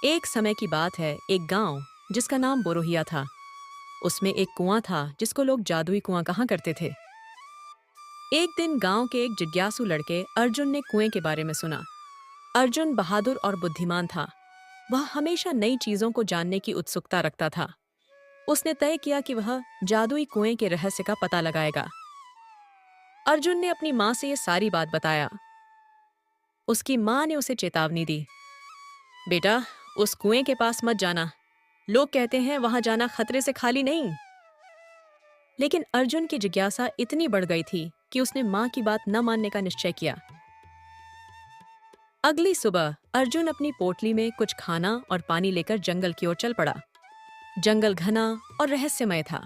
एक समय की बात है, एक गांव जिसका नाम बोरोहिया था। उसमें एक कुआं था जिसको लोग जादुई कुआं कहा करते थे। एक दिन गांव के एक जिज्ञासु लड़के अर्जुन ने कुएं के बारे में सुना। अर्जुन बहादुर और बुद्धिमान था। वह हमेशा नई चीजों को जानने की उत्सुकता रखता था। उसने तय किया कि वह जादुई कुएं के रहस्य का पता लगाएगा। अर्जुन ने अपनी माँ से ये सारी बात बताया। उसकी माँ ने उसे चेतावनी दी, बेटा, उस कुएं के पास मत जाना। लोग कहते हैं वहां जाना खतरे से खाली नहीं। लेकिन अर्जुन की जिज्ञासा इतनी बढ़ गई थी कि उसने माँ की बात न मानने का निश्चय किया। अगली सुबह अर्जुन अपनी पोटली में कुछ खाना और पानी लेकर जंगल की ओर चल पड़ा। जंगल घना और रहस्यमय था।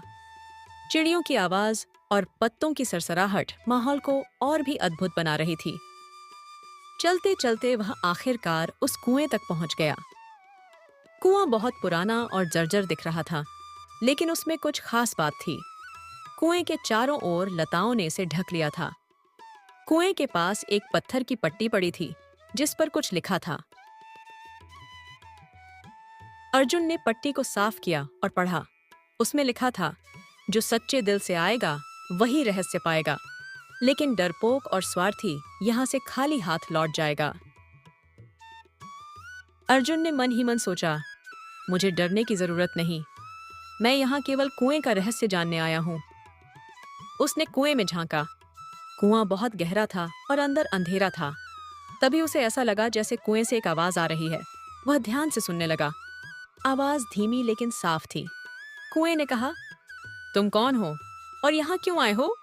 चिड़ियों की आवाज और पत्तों की सरसराहट माहौल को और भी अद्भुत बना रही थी। चलते चलते वह आखिरकार उस कुएं तक पहुंच गया। कुआं बहुत पुराना और जर्जर दिख रहा था, लेकिन उसमें कुछ खास बात थी। कुएं के चारों ओर लताओं ने इसे ढक लिया था। कुएं के पास एक पत्थर की पट्टी पड़ी थी जिस पर कुछ लिखा था। अर्जुन ने पट्टी को साफ किया और पढ़ा। उसमें लिखा था, जो सच्चे दिल से आएगा वही रहस्य पाएगा, लेकिन डरपोक और स्वार्थी यहां से खाली हाथ लौट जाएगा। अर्जुन ने मन ही मन सोचा, मुझे डरने की जरूरत नहीं। मैं यहाँ केवल कुएं का रहस्य जानने आया हूँ। उसने कुएं में झांका। कुआं बहुत गहरा था और अंदर अंधेरा था। तभी उसे ऐसा लगा जैसे कुएं से एक आवाज आ रही है। वह ध्यान से सुनने लगा। आवाज धीमी लेकिन साफ थी। कुएं ने कहा, तुम कौन हो और यहाँ क्यों आए हो?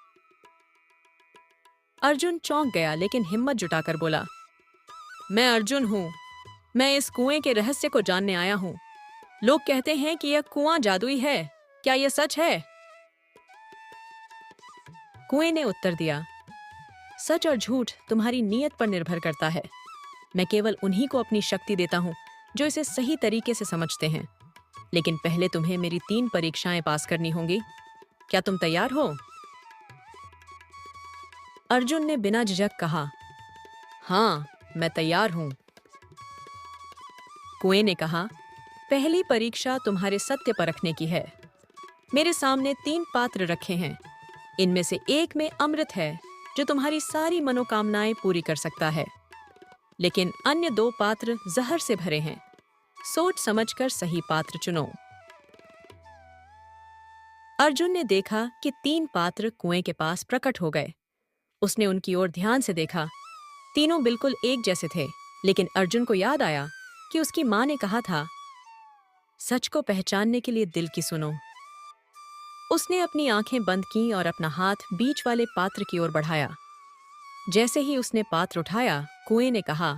अर्जुन चौंक गया लेकिन हिम्मत जुटाकर बोला, मैं अर्जुन हूँ। मैं इस कुएं के रहस्य को जानने आया हूँ। लोग कहते हैं कि यह कुआं जादुई है। क्या यह सच है? कुएं ने उत्तर दिया, सच और झूठ तुम्हारी नीयत पर निर्भर करता है। मैं केवल उन्हीं को अपनी शक्ति देता हूँ जो इसे सही तरीके से समझते हैं। लेकिन पहले तुम्हें मेरी 3 परीक्षाएं पास करनी होंगी। क्या तुम तैयार हो? अर्जुन ने बिना झिझक कहा, हाँ, मैं तैयार हूं। कुएं ने कहा, पहली परीक्षा तुम्हारे सत्य परखने की है। मेरे सामने 3 पात्र रखे हैं। इनमें से एक में अमृत है जो तुम्हारी सारी मनोकामनाएं पूरी कर सकता है, लेकिन अन्य 2 पात्र जहर से भरे हैं। सोच समझकर सही पात्र चुनो। अर्जुन ने देखा कि 3 पात्र कुएं के पास प्रकट हो गए। उसने उनकी ओर ध्यान से देखा। तीनों बिल्कुल एक जैसे थे, लेकिन अर्जुन को याद आया कि उसकी माँ ने कहा था, सच को पहचानने के लिए दिल की सुनो। उसने अपनी आंखें बंद की और अपना हाथ बीच वाले पात्र की ओर बढ़ाया। जैसे ही उसने पात्र उठाया, कुएं ने कहा,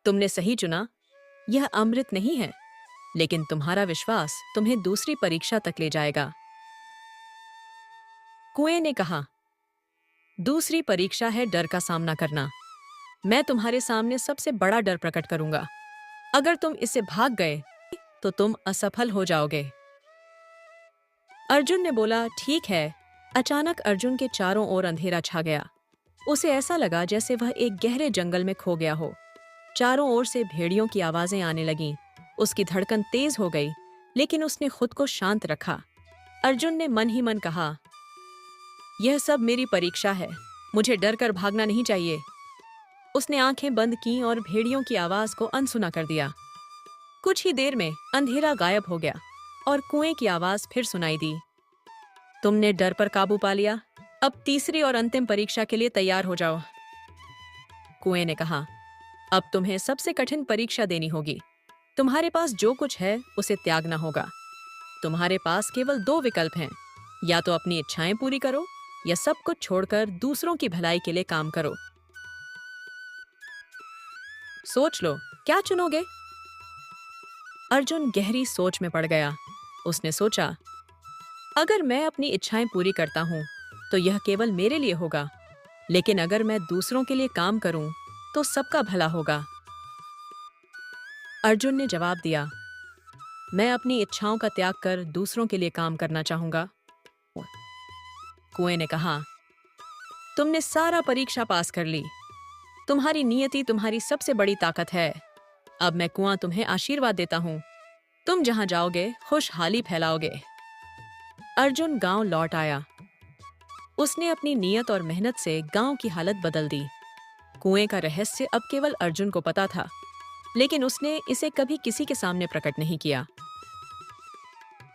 तुमने सही चुना। यह अमृत नहीं है, लेकिन तुम्हारा विश्वास तुम्हें दूसरी परीक्षा तक ले जाएगा। कुएं ने कहा, दूसरी परीक्षा है डर का सामना करना। मैं तुम्हारे सामने सबसे बड़ा डर प्रकट करूंगा। अगर तुम इससे भाग गए तो तुम असफल हो जाओगे। अर्जुन ने बोला, ठीक है। अचानक अर्जुन के चारों ओर अंधेरा छा गया। उसे ऐसा लगा जैसे वह एक गहरे जंगल में खो गया हो। चारों ओर से भेड़ियों की आवाजें आने लगीं। उसकी धड़कन तेज हो गई, लेकिन उसने खुद को शांत रखा। अर्जुन ने मन ही मन कहा, यह सब मेरी परीक्षा है। मुझे डर कर भागना नहीं चाहिए। उसने आंखें बंद की और भेड़ियों की आवाज को अनसुना कर दिया। कुछ ही देर में अंधेरा गायब हो गया और कुएं की आवाज फिर सुनाई दी, तुमने डर पर काबू पा लिया। अब तीसरी और अंतिम परीक्षा के लिए तैयार हो जाओ। कुएं ने कहा, अब तुम्हें सबसे कठिन परीक्षा देनी होगी। तुम्हारे पास जो कुछ है उसे त्यागना होगा। तुम्हारे पास केवल 2 विकल्प हैं, या तो अपनी इच्छाएं पूरी करो या सब कुछ छोड़कर दूसरों की भलाई के लिए काम करो। सोच लो, क्या चुनोगे? अर्जुन गहरी सोच में पड़ गया। उसने सोचा, अगर मैं अपनी इच्छाएं पूरी करता हूं तो यह केवल मेरे लिए होगा, लेकिन अगर मैं दूसरों के लिए काम करूं तो सबका भला होगा। अर्जुन ने जवाब दिया, मैं अपनी इच्छाओं का त्याग कर दूसरों के लिए काम करना चाहूंगा। कुएं ने कहा, तुमने सारा परीक्षा पास कर ली। तुम्हारी नियति तुम्हारी सबसे बड़ी ताकत है। अब मैं कुआं तुम्हें आशीर्वाद देता हूँ। तुम जहां जाओगे खुशहाली फैलाओगे। अर्जुन गांव लौट आया। उसने अपनी नीयत और मेहनत से गांव की हालत बदल दी। कुएं का रहस्य अब केवल अर्जुन को पता था, लेकिन उसने इसे कभी किसी के सामने प्रकट नहीं किया।